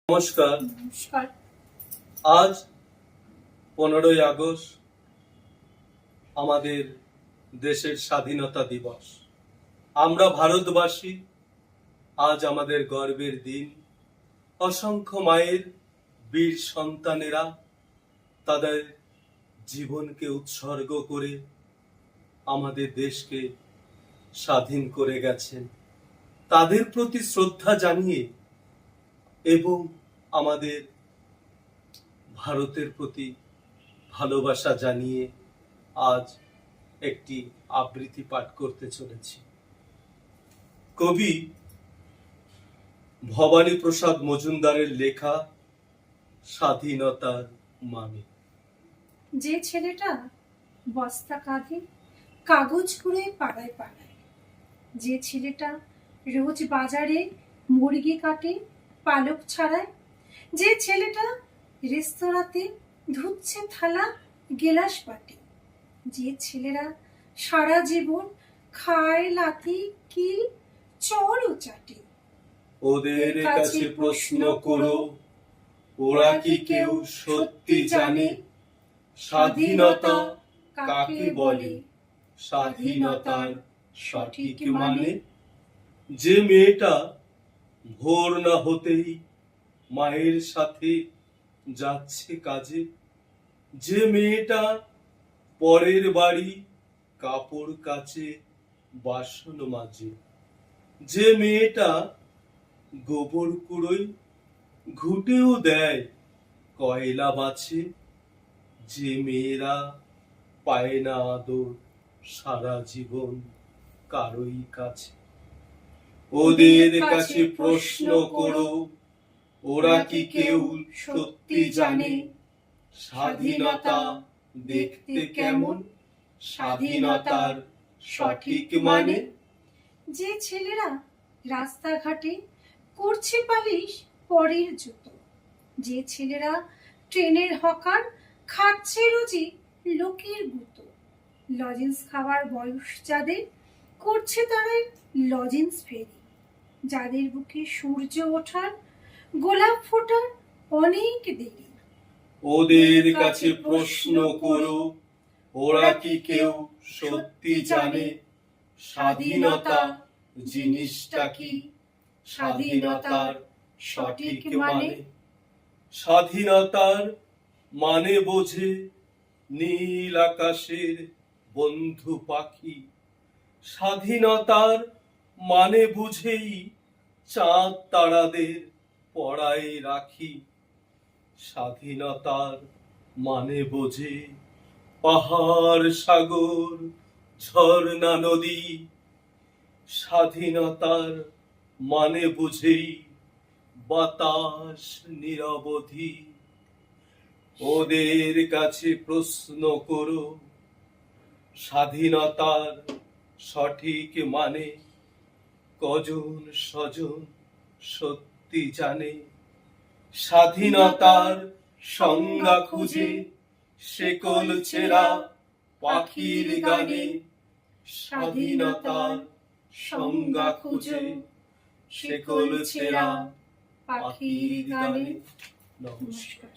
নমস্কার। আজ 15ই আগস্ট আমাদের দেশের স্বাধীনতা দিবস। আমরা ভারতবাসী, আজ আমাদের গর্বের দিন। অসংখ্য মায়ের বীর সন্তানেরা তাদের জীবনকে উৎসর্গ করে আমাদের দেশকে স্বাধীন করে গেছেন। তাদের প্রতি শ্রদ্ধা জানিয়ে এবং আমাদের ভারতের প্রতি ভালোবাসা জানিয়ে আজ একটি আবৃত্তি পাঠ করতে চলেছি। কবি ভবানী প্রসাদ মজুমদারের লেখা স্বাধীনতার মানে। যে ছেলেটা বস্তা কাঁধে কাগজ কুড়ে পাড়ায় পাড়ায়, যে ছেলেটা রোজ বাজারে মুরগি কাটে পালক ছাড়ায়, যে ছেলেটা রেস্তোরাঁতে ধুচ্ছে থালা গেলাস বাটি, যে ছেলেরা সারা জীবন খায় লাথি কিল চড় ও চাটে, ওদের কাছে প্রশ্ন করো, ওরা কি কেউ সত্যি জানে স্বাধীনতা কাকে বলে, স্বাধীনতার সঠিক মানে? যে মেয়েটা ভোর না হতেই মায়ের সাথে যাচ্ছে কাজে, যে মেয়েটা পরের বাড়ি কাপড় কাচে বাসন মাজে, যে মেয়েটা গোবর কুড়োয় ঘুটেও দেয় কয়লা বাছে, যে মেয়েরা পায় না আদর সারা জীবন কারোই কাছে। ওদের কাছে প্রশ্ন করো, ওরা কি কেউ সত্যি জানে স্বাধীনতা দেখতে কেমন, স্বাধীনতার সঠিক মানে? যে ছেলেরা রাস্তাঘাটে করছে পালিশ পরের জুতো, যে ছেলেরা ট্রেনের হকার খাচ্ছে রোজি লোকের গুঁতো, লজেন্স খাওয়ার বয়স যাদের করছে তারাই লজেন্স ফেরি, যাদের বুকে সূর্য ওঠার গোলাপ ফোটার অনেক দেরি। ওদের কাছে প্রশ্ন করো, ওরা কি কেউ সত্যি জানে স্বাধীনতা জিনিসটা কি, স্বাধীনতার সঠিক মানে? স্বাধীনতার মানে বোঝে নীল আকাশের বন্ধু পাখি, স্বাধীনতার মানে বুঝেই চাঁদ তারাদের পড়ায় রাখি, স্বাধীনতার মানে বোঝে পাহাড় সাগর ঝর্ণা নদী, স্বাধীনতার মানে বুঝেই বাতাস নিরবধি। ওদের কাছে প্রশ্ন করো, স্বাধীনতার সঠিক মানে? কজন স্বজন সত্যি জানে স্বাধীনতার সংজ্ঞা খুঁজে শেকল ছেঁড়া পাখির গানে, স্বাধীনতার সংজ্ঞা খুঁজে শেকল ছেঁড়া পাখির গানে। নমস্কার।